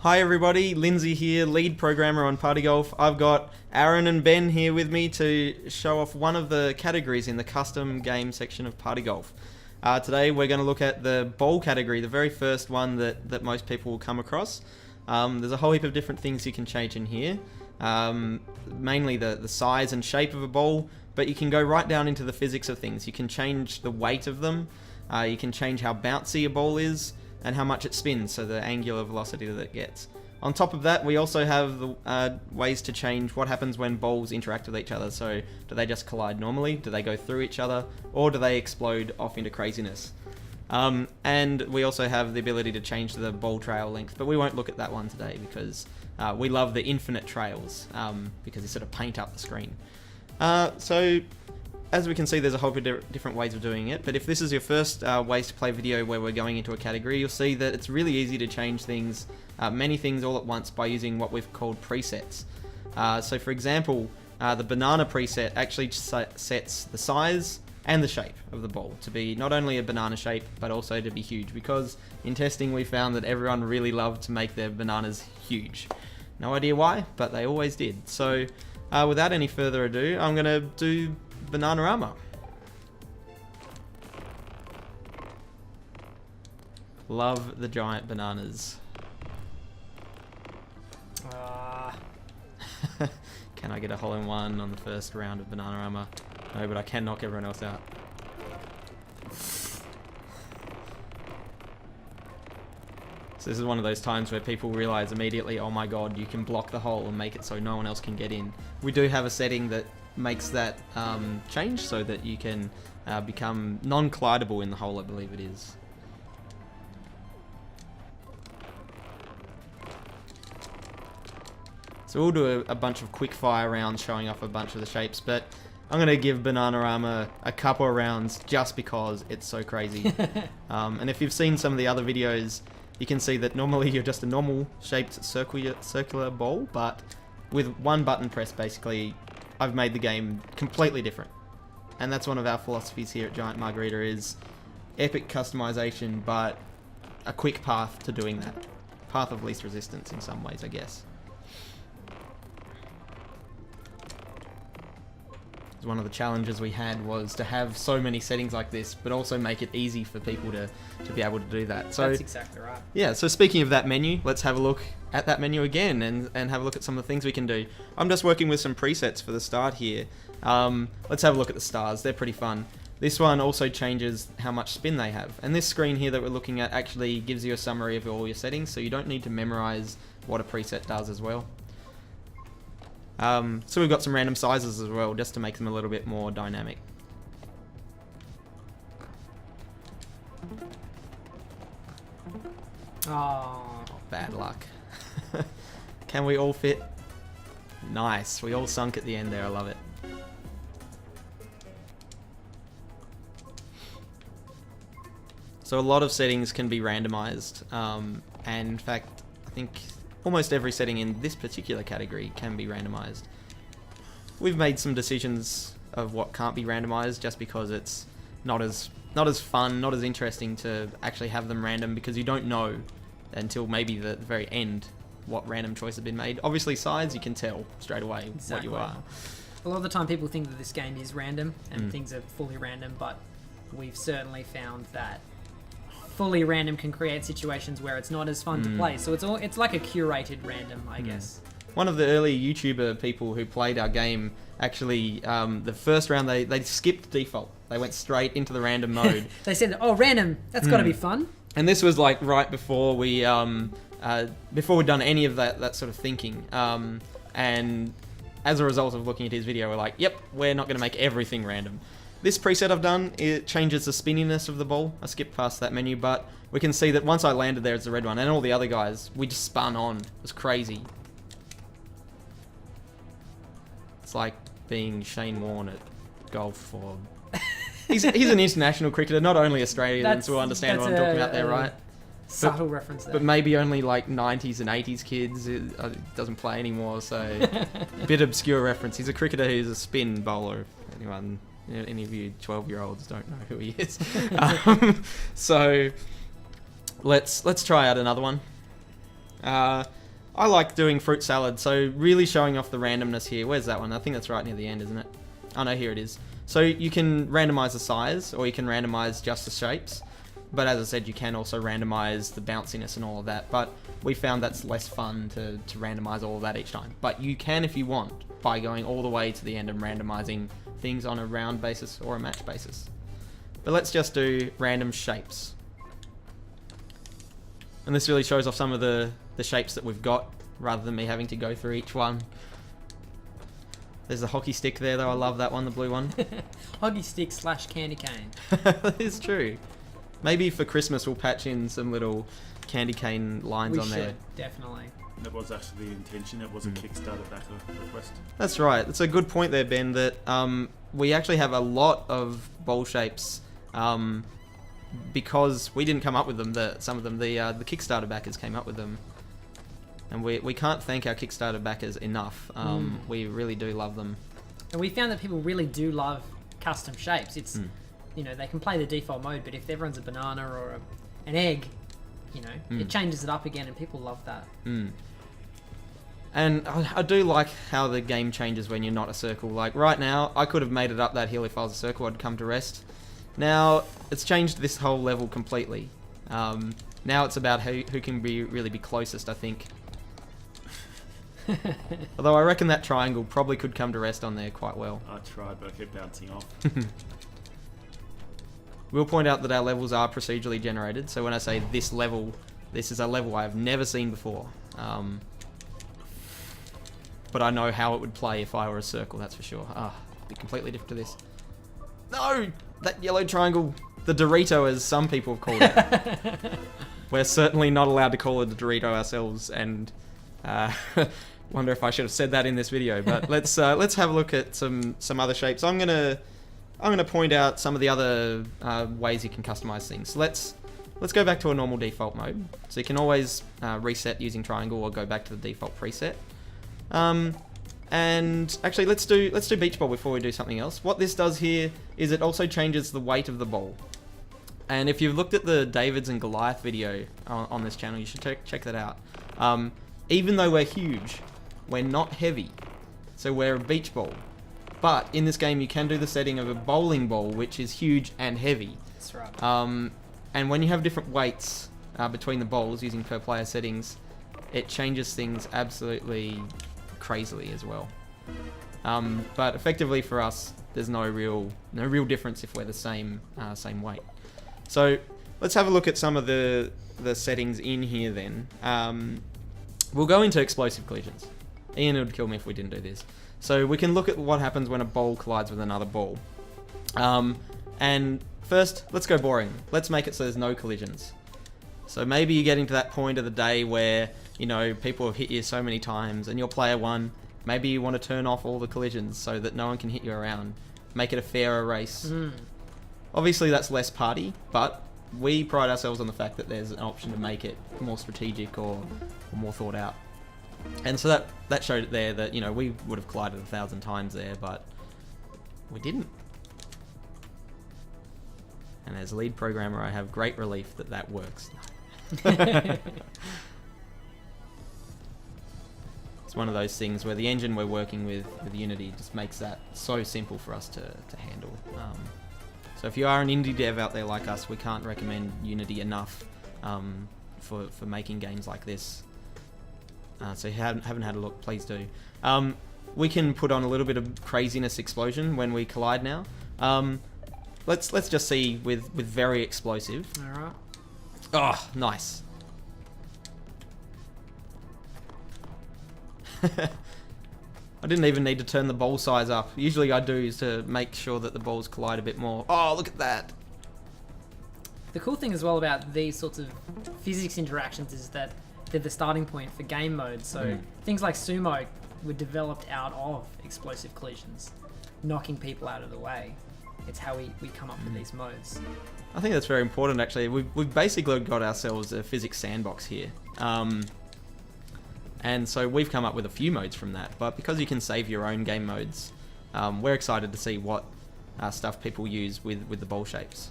Hi everybody, Lindsay here, lead programmer on Party Golf. I've got Aaron and Ben here with me to show off one of the categories in the custom game section of Party Golf. Today we're going to look at the bowl category, the very first one that most people will come across. There's a whole heap of different things you can change in here, mainly the size and shape of a bowl, but you can go right down into the physics of things. You can change the weight of them, you can change how bouncy a bowl is, and how much it spins, so the angular velocity that it gets. On top of that, we also have the ways to change what happens when bowls interact with each other. So, do they just collide normally? Do they go through each other? Or do they explode off into craziness? And we also have the ability to change the bowl trail length, but we won't look at that one today because we love the infinite trails because you sort of paint up the screen. So, as we can see, there's a whole bunch of different ways of doing it, but if this is your first ways to play video where we're going into a category, you'll see that it's really easy to change things, many things all at once by using what we've called presets. So for example, the banana preset actually sets the size and the shape of the ball to be not only a banana shape, but also to be huge, because in testing we found that everyone really loved to make their bananas huge. No idea why, but they always did. So without any further ado, I'm going to do Bananarama. Love the giant bananas. Can I get a hole-in-one on the first round of Bananarama? No, but I can knock everyone else out. So this is one of those times where people realize immediately, oh my god, you can block the hole and make it so no one else can get in. We do have a setting that makes that change so that you can become non-collidable in the hole, I believe it is. So we'll do a bunch of quick fire rounds showing off a bunch of the shapes, but I'm going to give Bananarama a couple of rounds just because it's so crazy. And if you've seen some of the other videos, you can see that normally you're just a normal shaped circular bowl, but with one button press basically I've made the game completely different. And that's one of our philosophies here at Giant Margarita, is epic customization, but a quick path to doing that. Path of least resistance in some ways, I guess. One of the challenges we had was to have so many settings like this, but also make it easy for people to be able to do that. So that's exactly right. Yeah, so speaking of that menu, let's have a look at that menu again and have a look at some of the things we can do. I'm just working with some presets for the start here. Let's have a look at the stars. They're pretty fun. This one also changes how much spin they have. And this screen here that we're looking at actually gives you a summary of all your settings, so you don't need to memorize what a preset does as well. So we've got some random sizes as well, just to make them a little bit more dynamic. Oh, bad luck. Can we all fit? Nice, we all sunk at the end there, I love it. So a lot of settings can be randomized, and in fact, I think almost every setting in this particular category can be randomized. We've made some decisions of what can't be randomized just because it's not as fun, not as interesting to actually have them random, because you don't know until maybe the very end what random choice has been made. Obviously size, you can tell straight away what you are. A lot of the time people think that this game is random and things are fully random, but we've certainly found that fully random can create situations where it's not as fun to play. So it's like a curated random, I guess. One of the early YouTuber people who played our game actually, the first round they skipped default. They went straight into the random mode. They said, "Oh, random, that's got to be fun." And this was like right before we'd done any of that sort of thinking. And as a result of looking at his video, we're like, "Yep, we're not going to make everything random." This preset I've done, it changes the spinniness of the ball. I skipped past that menu, but we can see that once I landed there, it's the red one, and all the other guys, we just spun on. It was crazy. It's like being Shane Warne at golf, or he's an international cricketer, not only Australians will understand what I'm talking about there, right? Subtle reference there. But maybe only like 90s and 80s kids. It doesn't play anymore, so a bit obscure reference. He's a cricketer who's a spin bowler. Anyone Any of you 12-year-olds don't know who he is. So let's try out another one. I like doing fruit salad, so really showing off the randomness here. Where's that one? I think that's right near the end, isn't it? Oh no, here it is. So you can randomize the size, or you can randomize just the shapes. But as I said, you can also randomize the bounciness and all of that. But we found that's less fun to randomize all of that each time. But you can if you want, by going all the way to the end and randomizing things on a round basis or a match basis. But let's just do random shapes. And this really shows off some of the shapes that we've got, rather than me having to go through each one. There's the hockey stick there, though. I love that one, the blue one. Hockey stick / candy cane. That is true. Maybe for Christmas we'll patch in some little candy cane lines on there. We should, definitely. That was actually the intention. It was a Kickstarter backer request. That's right. That's a good point there, Ben, that we actually have a lot of bowl shapes because we didn't come up with them. Some of them, the Kickstarter backers came up with them. And we can't thank our Kickstarter backers enough. We really do love them. And we found that people really do love custom shapes. It's, you know, they can play the default mode, but if everyone's a banana or an egg, you know, it changes it up again, and people love that. And I do like how the game changes when you're not a circle. Like right now, I could have made it up that hill if I was a circle. I'd come to rest. Now it's changed this whole level completely. Now it's about who can really be closest, I think. Although I reckon that triangle probably could come to rest on there quite well. I tried, but I kept bouncing off. We'll point out that our levels are procedurally generated, so when I say this level, this is a level I have never seen before. But I know how it would play if I were a circle, that's for sure. It'd be completely different to this. No! That yellow triangle, the Dorito as some people have called it. We're certainly not allowed to call it a Dorito ourselves, and wonder if I should have said that in this video. But let's have a look at some other shapes. I'm gonna point out some of the other ways you can customize things. So let's go back to a normal default mode. So you can always reset using triangle or go back to the default preset. And actually, let's do beach ball before we do something else. What this does here is it also changes the weight of the ball. And if you've looked at the Davids and Goliath video on this channel, you should check that out. Even though we're huge, we're not heavy. So we're a beach ball. But in this game, you can do the setting of a bowling ball, which is huge and heavy. That's right. And when you have different weights between the bowls using per player settings, it changes things absolutely crazily as well. But effectively for us, there's no real difference if we're the same weight. So let's have a look at some of the settings in here then. We'll go into explosive collisions. Ian would kill me if we didn't do this. So we can look at what happens when a ball collides with another ball. And first, let's go boring. Let's make it so there's no collisions. So maybe you're getting to that point of the day where, you know, people have hit you so many times and you're player one. Maybe you want to turn off all the collisions so that no one can hit you around. Make it a fairer race. Obviously that's less party, but we pride ourselves on the fact that there's an option to make it more strategic or more thought out. And so that showed it there that, you know, we would have collided 1,000 times there, but we didn't. And as lead programmer, I have great relief that works. It's one of those things where the engine we're working with Unity just makes that so simple for us to handle. So if you are an indie dev out there like us, we can't recommend Unity enough for making games like this. So if you haven't had a look, please do. We can put on a little bit of craziness explosion when we collide now. Let's just see with very explosive. All right. Oh, nice. I didn't even need to turn the ball size up. Usually I do is to make sure that the balls collide a bit more. Oh, look at that. The cool thing as well about these sorts of physics interactions is that they're the starting point for game modes. So things like sumo were developed out of explosive collisions, knocking people out of the way. It's how we come up with these modes. I think that's very important actually. We've basically got ourselves a physics sandbox here. And so we've come up with a few modes from that, but because you can save your own game modes, we're excited to see what stuff people use with the ball shapes.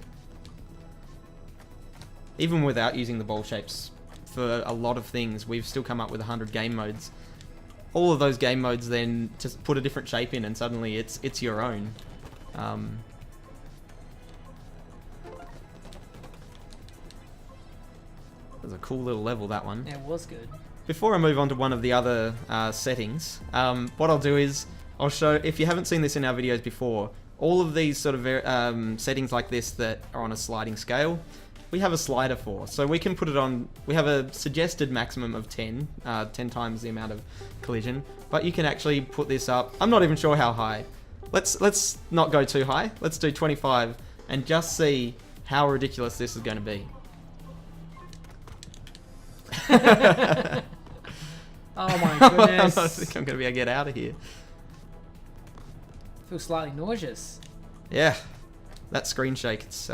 Even without using the ball shapes, for a lot of things, we've still come up with 100 game modes. All of those game modes then just put a different shape in, and suddenly it's your own. It was a cool little level, that one. Yeah, it was good. Before I move on to one of the other settings, what I'll do is I'll show, if you haven't seen this in our videos before, all of these sort of settings like this that are on a sliding scale, we have a slider for. So we can put it on, we have a suggested maximum of 10, 10 times the amount of collision, but you can actually put this up. I'm not even sure how high. Let's not go too high. Let's do 25 and just see how ridiculous this is going to be. Oh my goodness. I think I'm going to be able to get out of here. I feel slightly nauseous. Yeah, that screen shake, it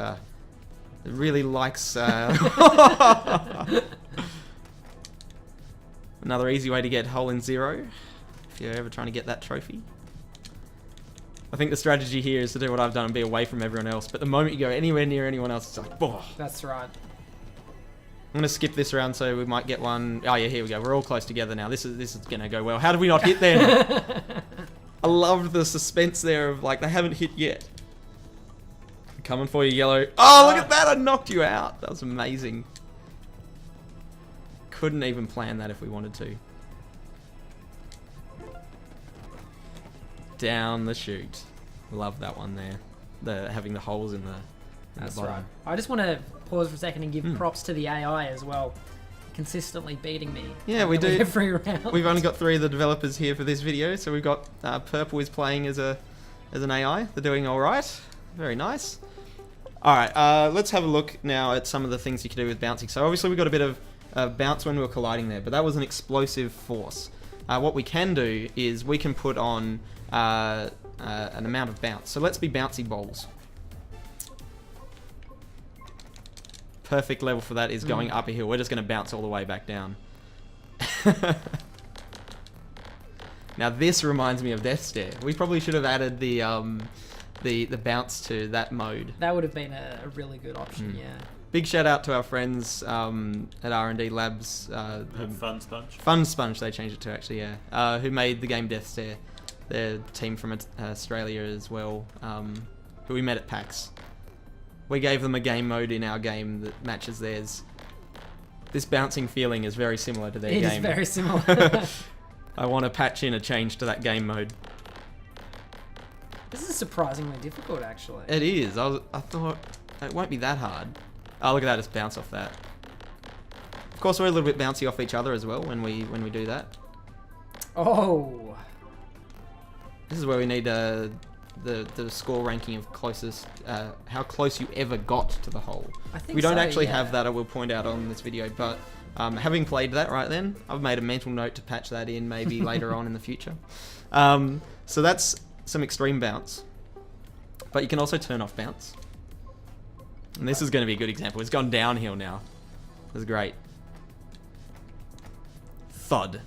really likes... Another easy way to get hole in 0, if you're ever trying to get that trophy. I think the strategy here is to do what I've done and be away from everyone else, but the moment you go anywhere near anyone else, it's like, oh. That's right. I'm going to skip this round so we might get one. Oh yeah, here we go. We're all close together now. This is going to go well. How did we not hit then? I loved the suspense there of like, they haven't hit yet. Coming for you, yellow. Oh, look at that. I knocked you out. That was amazing. Couldn't even plan that if we wanted to. Down the chute. Love that one there. Having the holes in the That's bottom. right. I just want to pause for a second and give props to the AI as well. Consistently beating me. Yeah, we do. Every round. We've only got 3 of the developers here for this video, so we've got Purple is playing as an AI. They're doing all right. Very nice. All right, let's have a look now at some of the things you can do with bouncing. So obviously we got a bit of bounce when we were colliding there, but that was an explosive force. What we can do is we can put on an amount of bounce. So let's be bouncy balls. Perfect level for that is going up a hill. We're just going to bounce all the way back down. Now this reminds me of Death Stare. We probably should have added the bounce to that mode. That would have been a really good option, yeah. Big shout out to our friends at R&D Labs. Fun Sponge. Fun Sponge, they changed it to actually, yeah. Who made the game Death Stare. They're a team from Australia as well, who we met at PAX. We gave them a game mode in our game that matches theirs. This bouncing feeling is very similar to their game. It is very similar. I want to patch in a change to that game mode. This is surprisingly difficult, actually. It is. I thought it won't be that hard. Oh, look at that! Just bounce off that. Of course, we're a little bit bouncy off each other as well when we do that. Oh. This is where we need the score ranking of closest, how close you ever got to the hole. I think we don't so, actually yeah. have that, I will point out on this video, but having played that right then, I've made a mental note to patch that in maybe later on in the future. So that's some extreme bounce, but you can also turn off bounce. And this is going to be a good example. It's gone downhill now. This is great. Thud.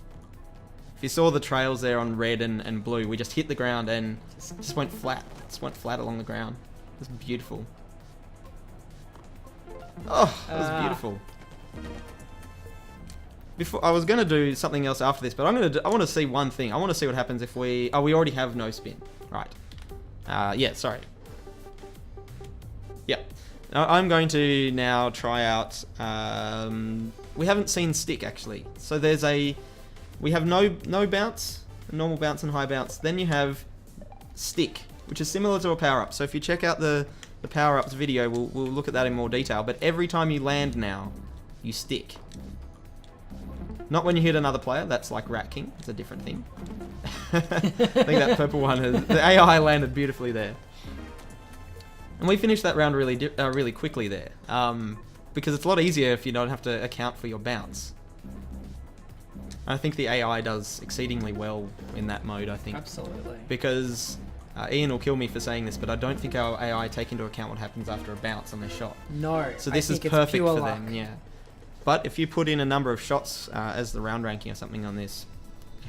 If you saw the trails there on red and blue, we just hit the ground and just went flat. Just went flat along the ground. It was beautiful. Oh, that was beautiful. Before I was going to do something else after this, but I want to see one thing. I want to see what happens if we... Oh, we already have no spin. Right. Yeah, sorry. Yep. I'm going to now try out... we haven't seen stick, actually. So there's a... We have no bounce, normal bounce and high bounce. Then you have stick, which is similar to a power-up. So if you check out the power-ups video, we'll look at that in more detail. But every time you land now, you stick. Not when you hit another player. That's like Rat King. It's a different thing. I think that purple one has... The AI landed beautifully there. And we finished that round really quickly there. Because it's a lot easier if you don't have to account for your bounce. I think the AI does exceedingly well in that mode, I think. Absolutely. Because Ian will kill me for saying this, but I don't think our AI take into account what happens after a bounce on their shot. No. So this is perfect for them, yeah. But if you put in a number of shots as the round ranking or something on this,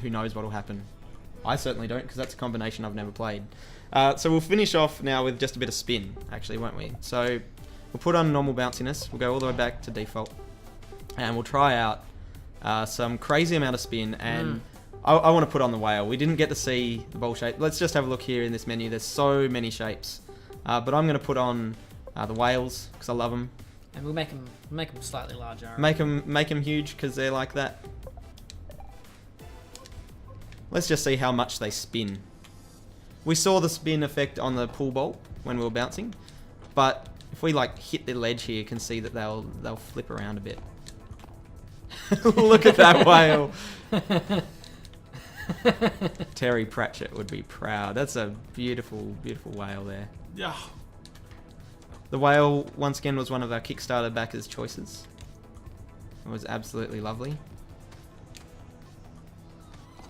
who knows what will happen. I certainly don't, because that's a combination I've never played. So we'll finish off now with just a bit of spin, actually, won't we? So we'll put on normal bounciness. We'll go all the way back to default. and we'll try out some crazy amount of spin. And I want to put on the whale. We didn't get to see the bowl shape. Let's just have a look here in this menu. There's so many shapes, but I'm going to put on the whales because I love them. And we'll make them slightly larger. Make them huge because they're like that. Let's just see how much they spin. We saw the spin effect on the pool bowl when we were bouncing, but if we like hit the ledge here, you can see that they'll flip around a bit. Look at that whale. Terry Pratchett would be proud. That's a beautiful, beautiful whale there. Yeah. The whale, once again, was one of our Kickstarter backers' choices. It was absolutely lovely.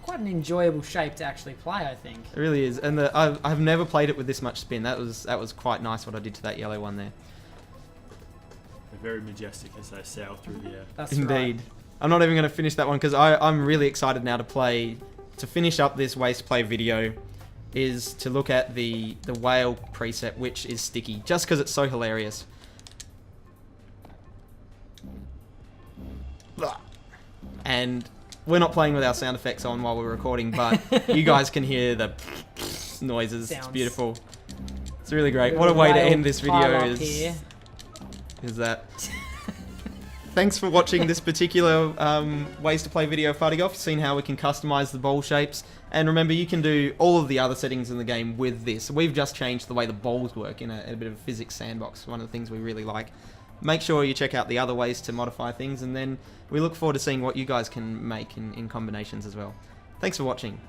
Quite an enjoyable shape to actually play, I think. It really is, and I've never played it with this much spin. That was quite nice what I did to that yellow one there. They're very majestic as they sail through the air. That's Indeed. right. I'm not even going to finish that one because I'm really excited now to finish up this waste play video, is to look at the whale preset, which is sticky, just because it's so hilarious. And we're not playing with our sound effects on while we're recording, but you guys can hear the noises. It's beautiful. It's really great. What a way to end this video is that. Thanks for watching this particular ways to play video of Party Golf. You've seen how we can customize the bowl shapes. And remember, you can do all of the other settings in the game with this. We've just changed the way the bowls work in a bit of a physics sandbox. One of the things we really like. Make sure you check out the other ways to modify things, and then we look forward to seeing what you guys can make in combinations as well. Thanks for watching.